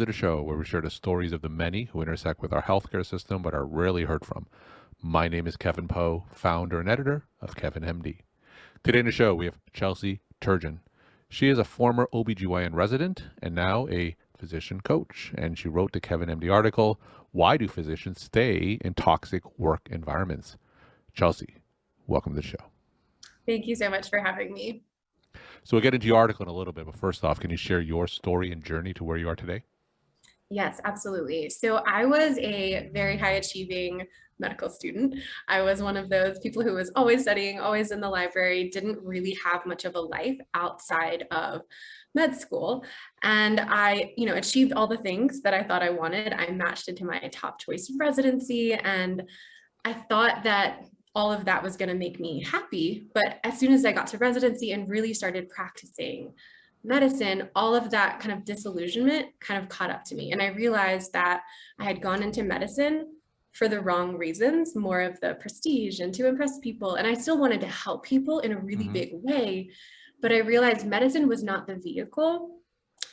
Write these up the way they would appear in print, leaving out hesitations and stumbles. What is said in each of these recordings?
to the show where we share the stories of the many who intersect with our healthcare system but are rarely heard from. My name is Kevin Poe, founder and editor of Kevin MD. Today in the show, we have Chelsea Turgeon. She is a former OBGYN resident and now a physician coach, and she wrote the Kevin MD article, Why Do Physicians Stay in Toxic Work Environments? Chelsea, welcome to the show. Thank you so much for having me. So we'll get into your article in a little bit, but first off, can you share your story and journey to where you are today? Yes, absolutely. So I was a very high achieving medical student. I was one of those people who was always studying, always in the library, didn't really have much of a life outside of med school. And I, achieved all the things that I thought I wanted. I matched into my top choice residency, and I thought that all of that was going to make me happy. But as soon as I got to residency and really started practicing medicine, all of that kind of disillusionment kind of caught up to me. And I realized that I had gone into medicine for the wrong reasons, more of the prestige and to impress people. And I still wanted to help people in a really big way. But I realized medicine was not the vehicle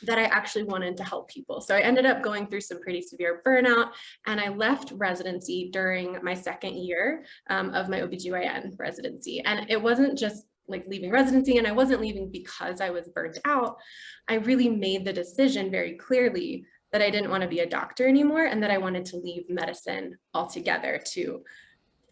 that I actually wanted to help people. So I ended up going through some pretty severe burnout, and I left residency during my second year of my OBGYN residency. And it wasn't just like leaving residency, and I wasn't leaving because I was burnt out. I really made the decision very clearly that I didn't want to be a doctor anymore, and that I wanted to leave medicine altogether to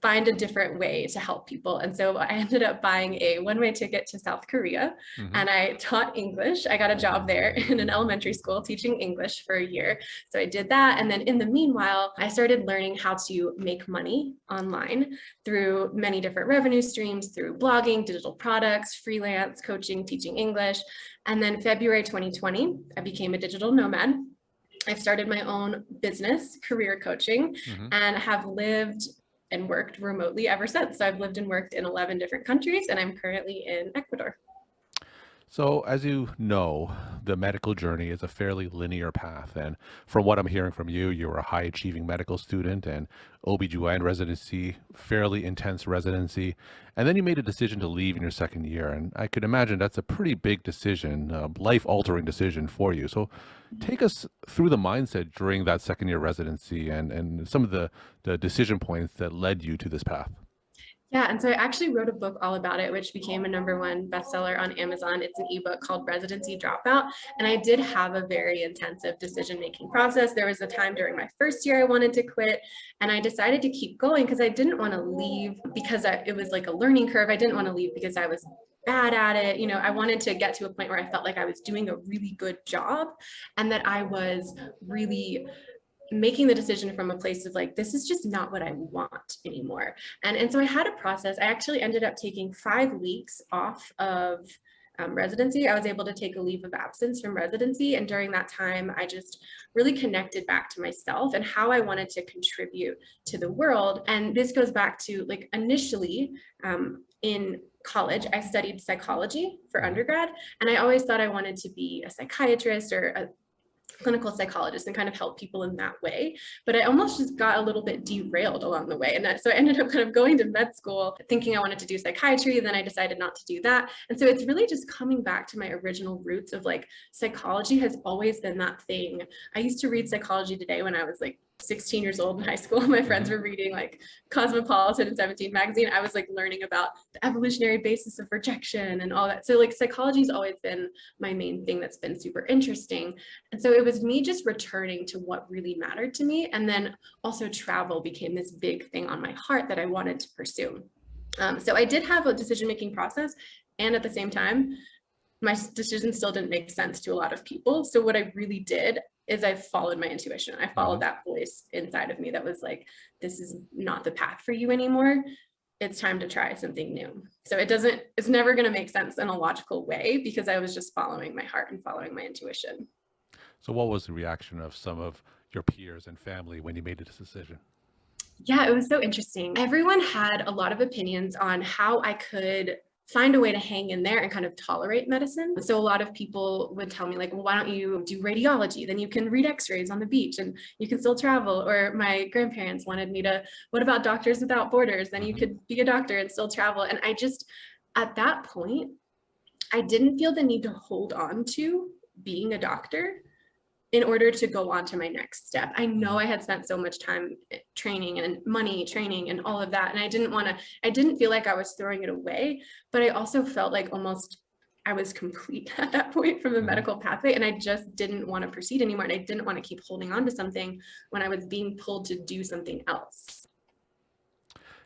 find a different way to help people. And so I ended up buying a one-way ticket to South Korea, and I taught English. I got a job there in an elementary school teaching English for a year. So I did that. And then in the meanwhile, I started learning how to make money online through many different revenue streams, through blogging, digital products, freelance, coaching, teaching English. And then February 2020, I became a digital nomad. I've started my own business, career coaching, and have lived and worked remotely ever since. So I've lived and worked in 11 different countries, and I'm currently in Ecuador. So as you know, the medical journey is a fairly linear path. And from what I'm hearing from you, you're a high achieving medical student and OBGYN residency, fairly intense residency. And then you made a decision to leave in your second year. And I could imagine that's a pretty big decision, life altering decision for you. So take us through the mindset during that second year residency and some of the decision points that led you to this path. Yeah, and so I actually wrote a book all about it, which became a #1 bestseller on Amazon. It's an ebook called Residency Dropout. And I did have a very intensive decision-making process. There was a time during my first year I wanted to quit, and I decided to keep going because I didn't want to leave because it was like a learning curve. I didn't want to leave because I was bad at it. I wanted to get to a point where I felt like I was doing a really good job, and that I was really making the decision from a place of like, this is just not what I want anymore. And so I had a process. I actually ended up taking 5 weeks off of residency. I was able to take a leave of absence from residency. And during that time, I just really connected back to myself and how I wanted to contribute to the world. And this goes back to like initially in college, I studied psychology for undergrad. And I always thought I wanted to be a psychiatrist or a clinical psychologist and kind of help people in that way. But I almost just got a little bit derailed along the way. And so I ended up kind of going to med school thinking I wanted to do psychiatry. Then I decided not to do that. And so it's really just coming back to my original roots of like, psychology has always been that thing. I used to read Psychology Today when I was like 16 years old in high school. My friends were reading like Cosmopolitan and 17 magazine. I was like learning about the evolutionary basis of rejection and all that. So like psychology's always been my main thing that's been super interesting. And so it was me just returning to what really mattered to me. And then also travel became this big thing on my heart that I wanted to pursue. So I did have a decision-making process. And at the same time, my decision still didn't make sense to a lot of people. So what I really did is I followed my intuition. I followed that voice inside of me that was like, this is not the path for you anymore. It's time to try something new. So it's never going to make sense in a logical way because I was just following my heart and following my intuition. So what was the reaction of some of your peers and family when you made this decision? Yeah, it was so interesting. Everyone had a lot of opinions on how I could find a way to hang in there and kind of tolerate medicine. So a lot of people would tell me like, well, why don't you do radiology? Then you can read x-rays on the beach and you can still travel. Or my grandparents wanted me to, what about Doctors Without Borders? Then you could be a doctor and still travel. And I just, at that point, I didn't feel the need to hold on to being a doctor in order to go on to my next step. I know I had spent so much time training and money training and all of that. And I didn't feel like I was throwing it away, but I also felt like almost I was complete at that point from the Mhm. medical pathway. And I just didn't want to proceed anymore. And I didn't want to keep holding on to something when I was being pulled to do something else.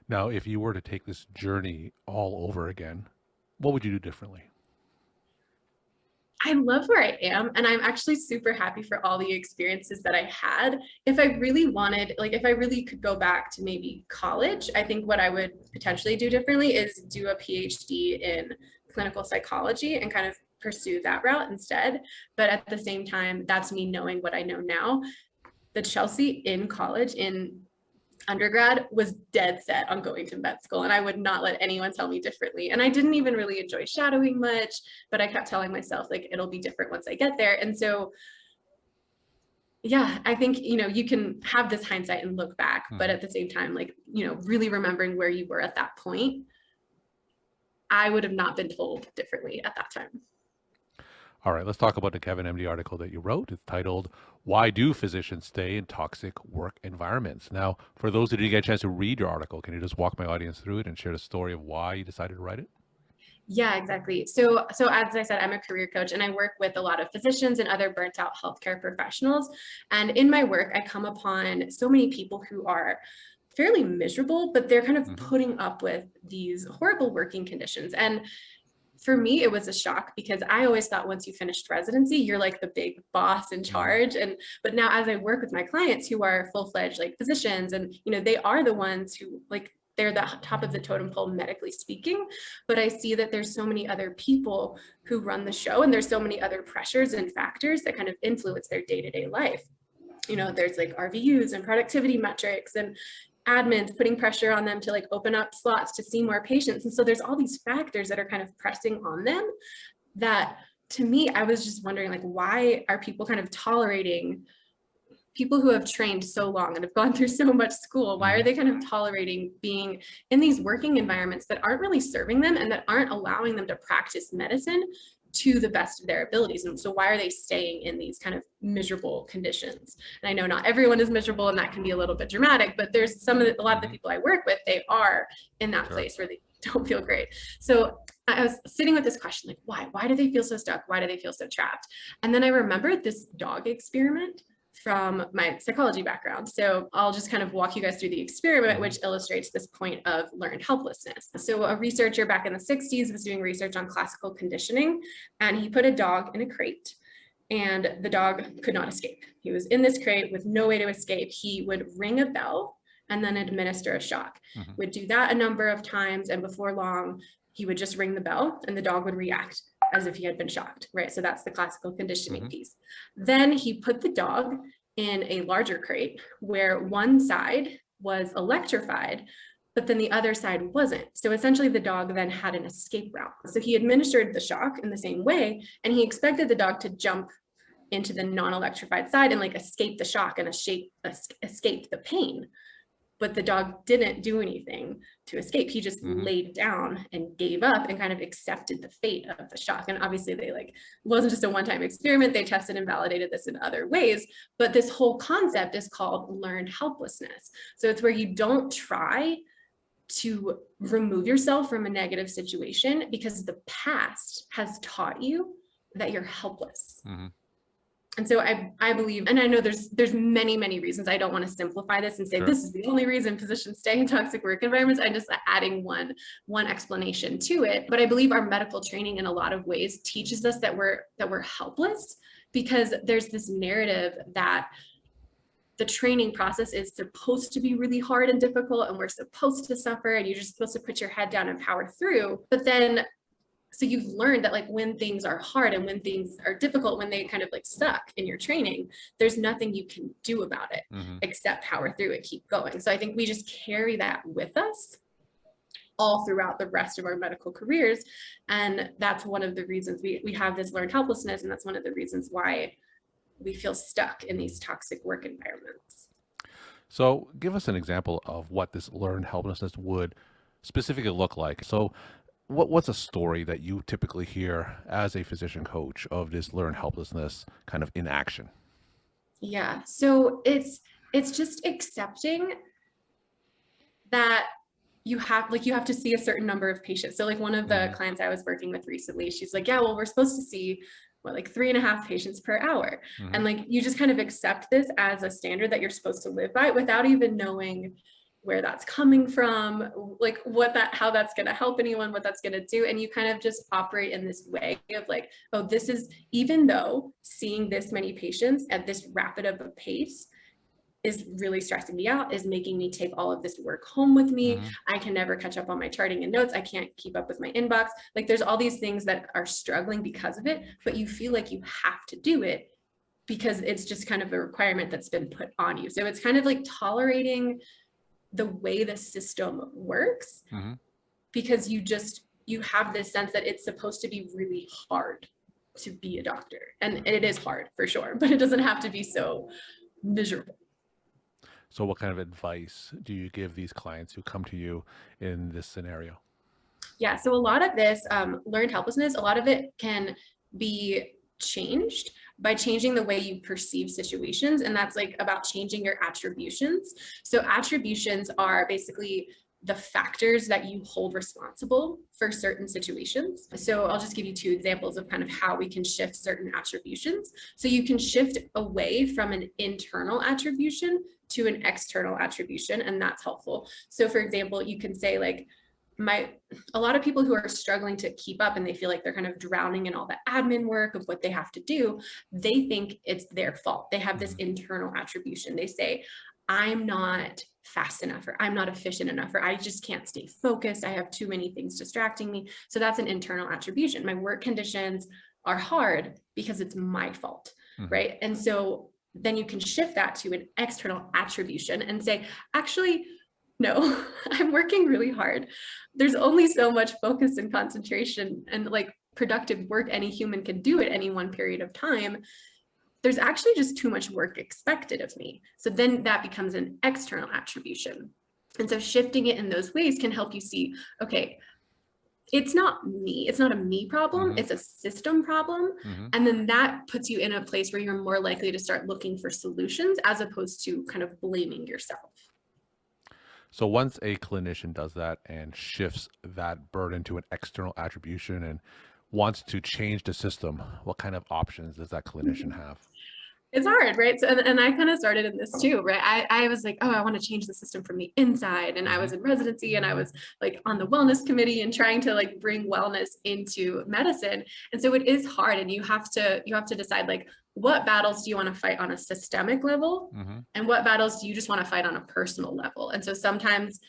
Now, if you were to take this journey all over again, what would you do differently? I love where I am, and I'm actually super happy for all the experiences that I had. If I really wanted, like, if I really could go back to maybe college, I think what I would potentially do differently is do a PhD in clinical psychology and kind of pursue that route instead. But at the same time, that's me knowing what I know now. The Chelsea in college, in undergrad, was dead set on going to med school, and I would not let anyone tell me differently. And I didn't even really enjoy shadowing much, but I kept telling myself like it'll be different once I get there. And so yeah, I think, you can have this hindsight and look back, but Mhm. at the same time, like, really remembering where you were at that point, I would have not been told differently at that time. All right, let's talk about the Kevin MD article that you wrote. It's titled, Why Do Physicians Stay in Toxic Work Environments? Now, for those who didn't get a chance to read your article, can you just walk my audience through it and share the story of why you decided to write it? Yeah, exactly. So as I said, I'm a career coach and I work with a lot of physicians and other burnt out healthcare professionals. And in my work, I come upon so many people who are fairly miserable, but they're kind of Hmm. putting up with these horrible working conditions. And for me, it was a shock because I always thought once you finished residency, you're like the big boss in Hmm. charge. And but now as I work with my clients who are full-fledged like physicians, and they are the ones who like they're the top of the totem pole medically speaking, but I see that there's so many other people who run the show, and there's so many other pressures and factors that kind of influence their day-to-day life. There's like RVUs and productivity metrics and admins putting pressure on them to like open up slots to see more patients. And so there's all these factors that are kind of pressing on them that, to me, I was just wondering, like, why are people kind of tolerating people who have trained so long and have gone through so much school? Why are Hmm. they kind of tolerating being in these working environments that aren't really serving them and that aren't allowing them to practice medicine to the best of their abilities? And so why are they staying in these kind of miserable conditions? And I know not everyone is miserable and that can be a little bit dramatic, but there's a lot of the Hmm. people I work with, they are in that Sure. place where they don't feel great. So I was sitting with this question, like, why do they feel so stuck? Why do they feel so trapped? And then I remembered this dog experiment from my psychology background. So I'll just kind of walk you guys through the experiment, Hmm. which illustrates this point of learned helplessness. So a researcher back in the 60s was doing research on classical conditioning, and he put a dog in a crate, and the dog could not escape. He was in this crate with no way to escape. He would ring a bell and then administer a shock. Hmm. Would do that a number of times, and before long, he would just ring the bell and the dog would react as if he had been shocked, right? So that's the classical conditioning Hmm. piece. Then he put the dog in a larger crate where one side was electrified, but then the other side wasn't. So essentially the dog then had an escape route. So he administered the shock in the same way, and he expected the dog to jump into the non-electrified side and like escape the shock and escape the pain. But the dog didn't do anything to escape. He just Hmm. laid down and gave up and kind of accepted the fate of the shock. And obviously they like, it wasn't just a one-time experiment. They tested and validated this in other ways. But this whole concept is called learned helplessness. So it's where you don't try to remove yourself from a negative situation because the past has taught you that you're helpless. Hmm. And so I believe, and I know there's many reasons. I don't want to simplify this and say Sure. this is the only reason physicians stay in toxic work environments. I'm just adding one explanation to it. But I believe our medical training in a lot of ways teaches us that we're helpless, because there's this narrative that the training process is supposed to be really hard and difficult, and we're supposed to suffer, and you're just supposed to put your head down and power through. But then so you've learned that like when things are hard and when things are difficult, when they kind of like suck in your training, there's nothing you can do about it Hmm. except power through and keep going. So I think we just carry that with us all throughout the rest of our medical careers. And that's one of the reasons we have this learned helplessness. And that's one of the reasons why we feel stuck in these toxic work environments. So, give us an example of what this learned helplessness would specifically look like. So, what's a story that you typically hear as a physician coach of this learned helplessness kind of in action? Yeah. So it's just accepting that you have to see a certain number of patients. So like one of the Hmm. clients I was working with recently, she's like, yeah, well, we're supposed to see what, like 3.5 patients per hour. Hmm. And like you just kind of accept this as a standard that you're supposed to live by without even knowing where that's coming from, like how that's going to help anyone, what that's going to do. And you kind of just operate in this way of like, oh, this is, even though seeing this many patients at this rapid of a pace is really stressing me out, is making me take all of this work home with me. Hmm. I can never catch up on my charting and notes. I can't keep up with my inbox. Like there's all these things that are struggling because of it, but you feel like you have to do it because it's just kind of a requirement that's been put on you. So it's kind of like tolerating the way the system works Hmm. because you have this sense that it's supposed to be really hard to be a doctor. And it is hard for sure, but it doesn't have to be so miserable. So what kind of advice do you give these clients who come to you in this scenario? Yeah, so a lot of this learned helplessness, a lot of it can be changed by changing the way you perceive situations. And that's like about changing your attributions. So attributions are basically the factors that you hold responsible for certain situations. So I'll just give you two examples of kind of how we can shift certain attributions. So you can shift away from an internal attribution to an external attribution, and that's helpful. So for example, you can say like, a lot of people who are struggling to keep up and they feel like they're kind of drowning in all the admin work of what they have to do, they think it's their fault. They have this Hmm. internal attribution. They say, I'm not fast enough, or I'm not efficient enough, or I just can't stay focused. I have too many things distracting me. So that's an internal attribution. My work conditions are hard because it's my fault, Hmm. right? And so then you can shift that to an external attribution and say, actually, no, I'm working really hard. There's only so much focus and concentration and like productive work any human can do at any one period of time. There's actually just too much work expected of me. So then that becomes an external attribution. And so shifting it in those ways can help you see, okay, it's not me. It's not a me problem. Hmm. It's a system problem. Hmm. And then that puts you in a place where you're more likely to start looking for solutions as opposed to kind of blaming yourself. So once a clinician does that and shifts that burden to an external attribution and wants to change the system, what kind of options does that clinician have? It's hard, right? So, and I kind of started in this too, right? I was like, oh, I want to change the system from the inside. And I Hmm. was in residency and I was like on the wellness committee and trying to like bring wellness into medicine. And so it is hard. And you have to decide like what battles do you want to fight on a systemic level? Hmm. And what battles do you just want to fight on a personal level? And so sometimes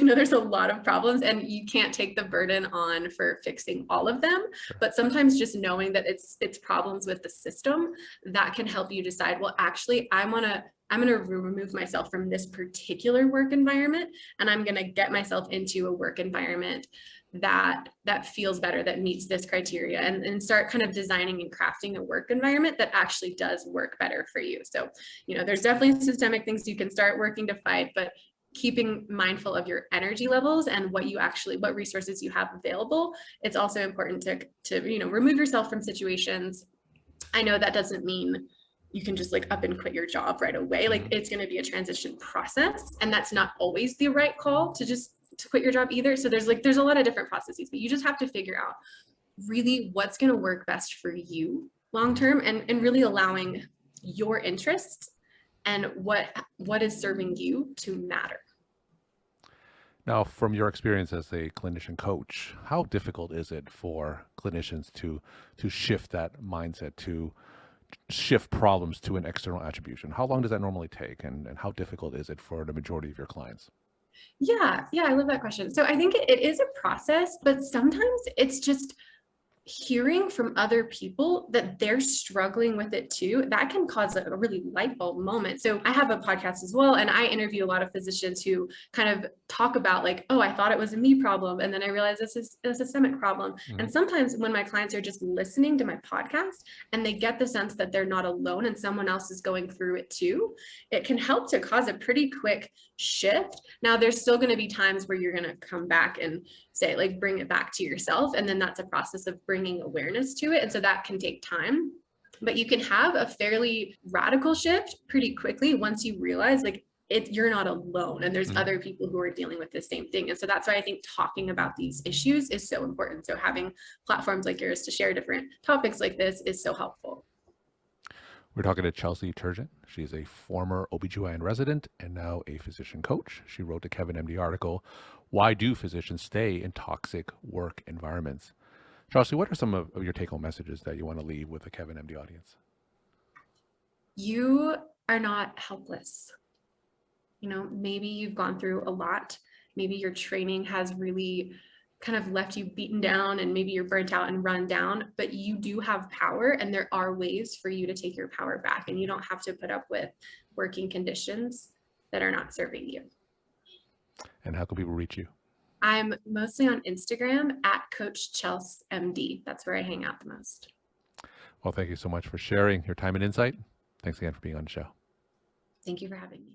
there's a lot of problems and you can't take the burden on for fixing all of them, Sure. but sometimes just knowing that it's problems with the system that can help you decide, well, actually I'm going to remove myself from this particular work environment and I'm going to get myself into a work environment that feels better, that meets this criteria, and start kind of designing and crafting a work environment that actually does work better for you. So there's definitely systemic things you can start working to fight, but keeping mindful of your energy levels and what resources you have available. It's also important to remove yourself from situations. I know that doesn't mean you can just like up and quit your job right away. Like Hmm. it's going to be a transition process, and that's not always the right call to quit your job either. So there's a lot of different processes, but you just have to figure out really what's going to work best for you long Hmm. term, and really allowing your interests and what is serving you to matter. Now, from your experience as a clinician coach, how difficult is it for clinicians to shift that mindset, to shift problems to an external attribution? How long does that normally take, and how difficult is it for the majority of your clients? Yeah, I love that question. So I think it is a process, but sometimes it's just hearing from other people that they're struggling with it too, that can cause a really light bulb moment. So I have a podcast as well, and I interview a lot of physicians who kind of talk about like, oh, I thought it was a me problem, and then I realized this is a systemic problem. Hmm. And sometimes when my clients are just listening to my podcast and they get the sense that they're not alone and someone else is going through it too, it can help to cause a pretty quick shift. Now, there's still going to be times where you're going to come back and say, like, bring it back to yourself. And then that's a process of bringing awareness to it. And so that can take time. But you can have a fairly radical shift pretty quickly once you realize like you're not alone and there's Mhm. other people who are dealing with the same thing. And so that's why I think talking about these issues is so important. So having platforms like yours to share different topics like this is so helpful. We're talking to Chelsea Turgeon. She's a former OBGYN resident and now a physician coach. She wrote the Kevin MD article, Why Do Physicians Stay in Toxic Work Environments? Chelsea, what are some of your take home messages that you want to leave with the Kevin MD audience? You are not helpless. You know, maybe you've gone through a lot. Maybe your training has really kind of left you beaten down and maybe you're burnt out and run down, but you do have power and there are ways for you to take your power back and you don't have to put up with working conditions that are not serving you. And how can people reach you? I'm mostly on Instagram at Coach Chels MD. That's where I hang out the most. Well, thank you so much for sharing your time and insight. Thanks again for being on the show. Thank you for having me.